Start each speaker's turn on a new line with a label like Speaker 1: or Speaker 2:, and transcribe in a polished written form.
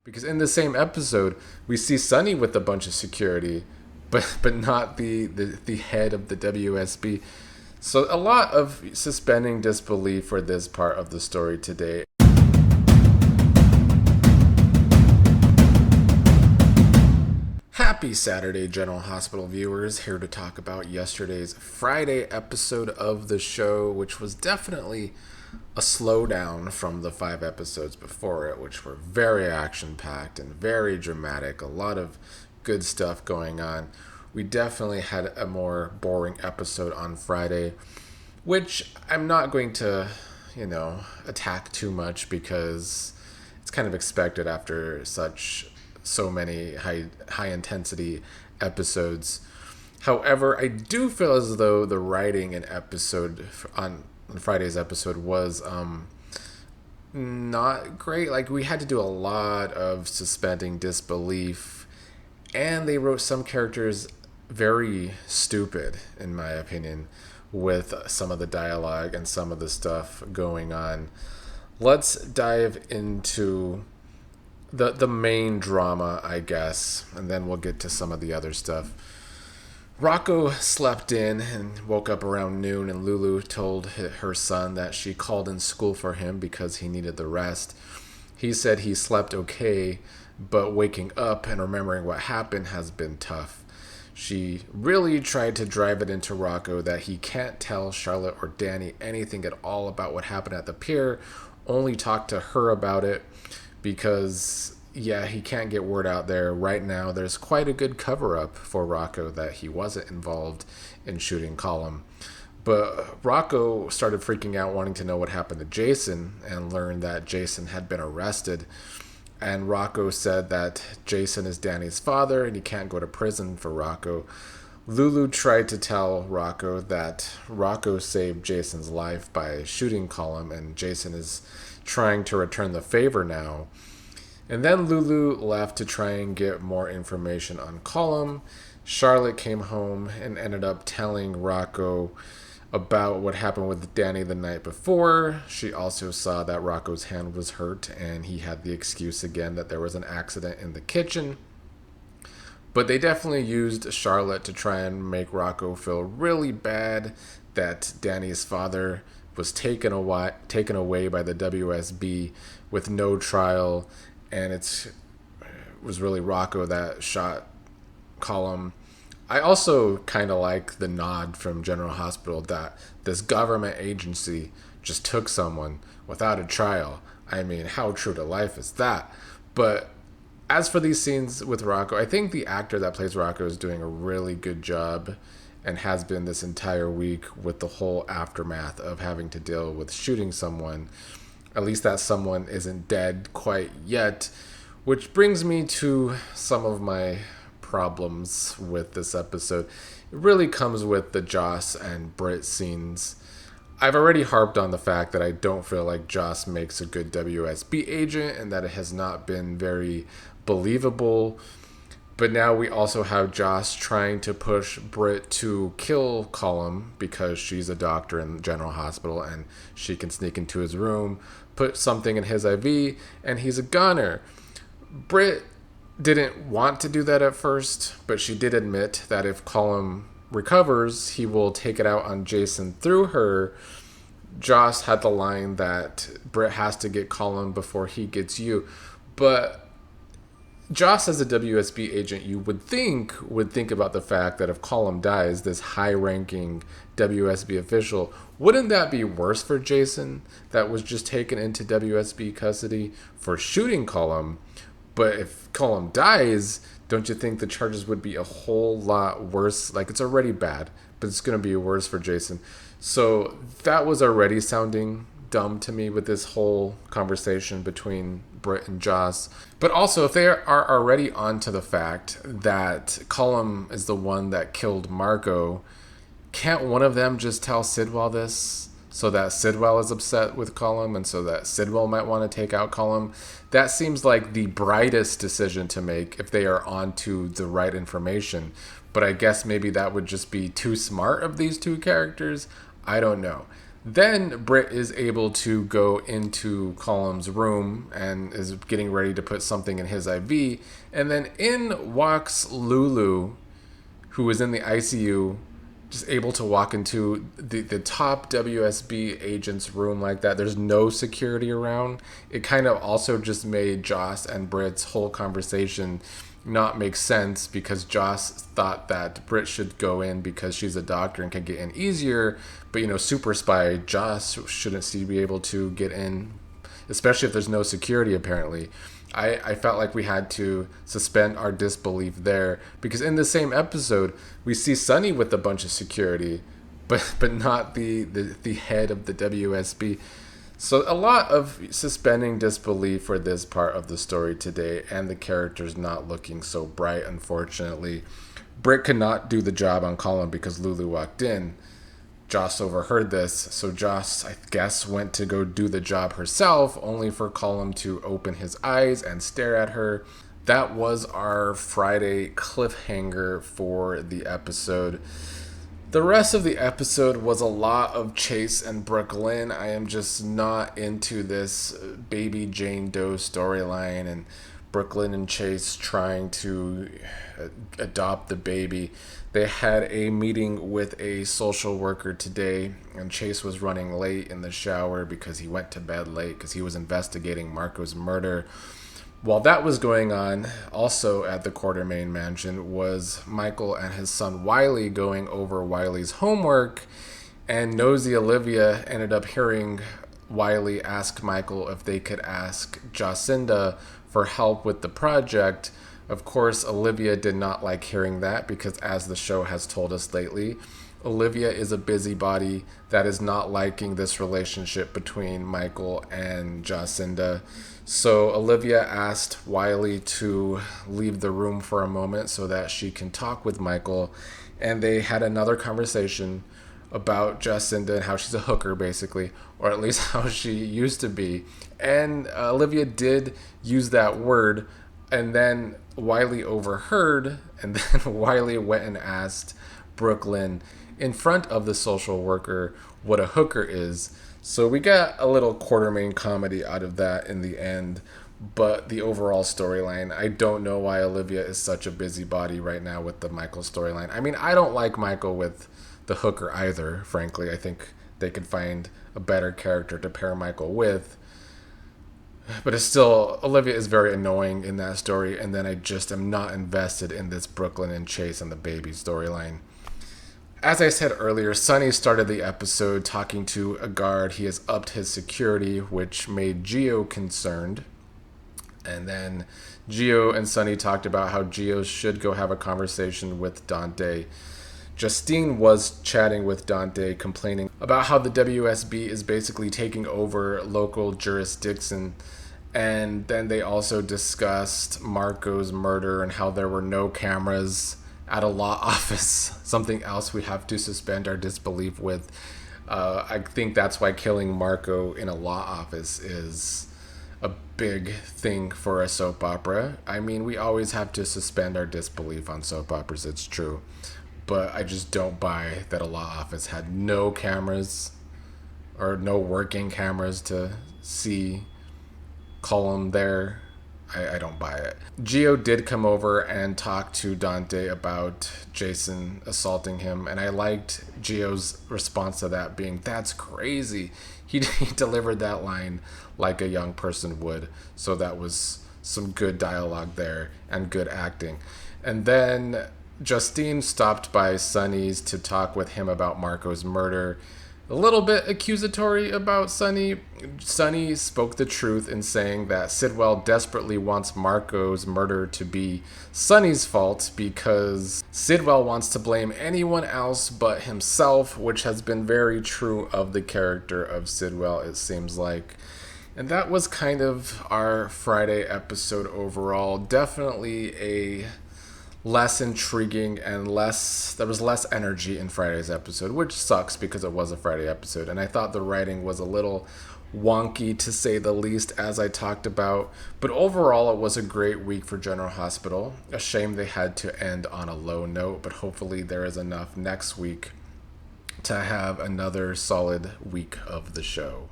Speaker 1: Because in the same episode, we see Sonny with a bunch of security, but not the head of the WSB. So a lot of suspending disbelief for this part of the story today. Happy Saturday, General Hospital viewers. Here to talk about yesterday's Friday episode of the show, which was definitely a slowdown from the 5 episodes before it, which were very action-packed and very dramatic. A lot of good stuff going on. We definitely had a more boring episode on Friday, which I'm not going to, attack too much because it's kind of expected after so many high intensity episodes. However, I do feel as though the writing in episode on Friday's episode was not great. Like, we had to do a lot of suspending disbelief, and they wrote some characters very stupid, in my opinion, with some of the dialogue and some of the stuff going on. Let's dive into the main drama, I guess, and then we'll get to some of the other stuff. Rocco slept in and woke up around noon, and Lulu told her son that she called in school for him because he needed the rest. He said he slept okay, but waking up and remembering what happened has been tough. She really tried to drive it into Rocco that he can't tell Charlotte or Danny anything at all about what happened at the pier, only talk to her about it because, he can't get word out there. Right now, there's quite a good cover-up for Rocco that he wasn't involved in shooting Cullum. But Rocco started freaking out, wanting to know what happened to Jason, and learned that Jason had been arrested. And Rocco said that Jason is Danny's father and he can't go to prison for Rocco. Lulu tried to tell Rocco that Rocco saved Jason's life by shooting Cullum, and Jason is trying to return the favor now. And then Lulu left to try and get more information on Cullum. Charlotte came home and ended up telling Rocco about what happened with Danny the night before. She also saw that Rocco's hand was hurt, and he had the excuse again that there was an accident in the kitchen. But they definitely used Charlotte to try and make Rocco feel really bad that Danny's father was taken away by the WSB with no trial, and it was really Rocco that shot Cullum. I also kind of like the nod from General Hospital that this government agency just took someone without a trial. I mean, how true to life is that? But as for these scenes with Rocco, I think the actor that plays Rocco is doing a really good job and has been this entire week with the whole aftermath of having to deal with shooting someone. At least that someone isn't dead quite yet, which brings me to some of my problems with this episode. It really comes with the Joss and Britt scenes. I've already harped on the fact that I don't feel like Joss makes a good WSB agent and that it has not been very believable. But now we also have Joss trying to push Britt to kill Cullum because she's a doctor in the General Hospital and she can sneak into his room, put something in his IV, and he's a gunner. Britt didn't want to do that at first, but she did admit that if Cullum recovers, he will take it out on Jason through her. Joss had the line that Britt has to get Cullum before he gets you. But Joss, as a WSB agent, you would think about the fact that if Cullum dies, this high-ranking WSB official, wouldn't that be worse for Jason that was just taken into WSB custody for shooting Cullum? But if Cullum dies, don't you think the charges would be a whole lot worse? Like, it's already bad, but it's going to be worse for Jason. So that was already sounding dumb to me with this whole conversation between Britt and Joss. But also, if they are already onto the fact that Cullum is the one that killed Margot, can't one of them just tell Sidwell this so that Sidwell is upset with Cullum and so that Sidwell might want to take out Cullum? That seems like the brightest decision to make if they are onto the right information. But I guess maybe that would just be too smart of these two characters. I don't know. Then Britt is able to go into Cullum's room and is getting ready to put something in his IV. And then in walks Lulu, who is in the ICU, just able to walk into the top WSB agent's room like that. There's no security around. It kind of also just made Joss and Britt's whole conversation not make sense, because Joss thought that Britt should go in because she's a doctor and can get in easier. But, super spy Joss shouldn't be able to get in, especially if there's no security, apparently. I felt like we had to suspend our disbelief there, because in the same episode, we see Sonny with a bunch of security, but not the head of the WSB. So a lot of suspending disbelief for this part of the story today, and the characters not looking so bright, unfortunately. Britt could not do the job on Cullum because Lulu walked in. Joss overheard this, so Joss, I guess, went to go do the job herself, only for Cullum to open his eyes and stare at her. That was our Friday cliffhanger for the episode. The rest of the episode was a lot of Chase and Brook Lynn. I am just not into this baby Jane Doe storyline and Brook Lynn and Chase trying to adopt the baby. They had a meeting with a social worker today, and Chase was running late in the shower because he went to bed late because he was investigating Marco's murder. While that was going on, also at the Quartermain mansion was Michael and his son Wiley going over Wiley's homework, and nosy Olivia ended up hearing Wiley ask Michael if they could ask Jacinda for help with the project. Of course, Olivia did not like hearing that because, as the show has told us lately, Olivia is a busybody that is not liking this relationship between Michael and Jacinda. So Olivia asked Wiley to leave the room for a moment so that she can talk with Michael. And they had another conversation about Jacinda and how she's a hooker, basically, or at least how she used to be. And Olivia did use that word, and then Wiley overheard, and then Wiley went and asked Brook Lynn in front of the social worker what a hooker is. So we got a little Quartermain comedy out of that in the end. But the overall storyline, I don't know why Olivia is such a busybody right now with the Michael storyline. I mean, I don't like Michael with the hooker either, frankly. I think they could find a better character to pair Michael with. But it's still, Olivia is very annoying in that story, and then I just am not invested in this Brook Lynn and Chase and the baby storyline. As I said earlier, Sonny started the episode talking to a guard. He has upped his security, which made Gio concerned. And then Gio and Sonny talked about how Gio should go have a conversation with Dante. Justine was chatting with Dante, complaining about how the WSB is basically taking over local jurisdiction. And then they also discussed Marco's murder and how there were no cameras at a law office, something else we have to suspend our disbelief with. I think that's why killing Marco in a law office is a big thing for a soap opera. I mean, we always have to suspend our disbelief on soap operas, it's true. But I just don't buy that a law office had no cameras or no working cameras to see Cullum there. I don't buy it. Gio did come over and talk to Dante about Jason assaulting him, and I liked Gio's response to that being, "That's crazy." He delivered that line like a young person would, so that was some good dialogue there and good acting. And then Justine stopped by Sonny's to talk with him about Marco's murder. A little bit accusatory about Sonny. Sonny spoke the truth in saying that Sidwell desperately wants Marco's murder to be Sonny's fault because Sidwell wants to blame anyone else but himself, which has been very true of the character of Sidwell, it seems like. And that was kind of our Friday episode overall. Definitely a less intriguing and there was less energy in Friday's episode, which sucks because it was a Friday episode, and I thought the writing was a little wonky to say the least, as I talked about. But overall, it was a great week for General Hospital. A shame they had to end on a low note, but hopefully there is enough next week to have another solid week of the show.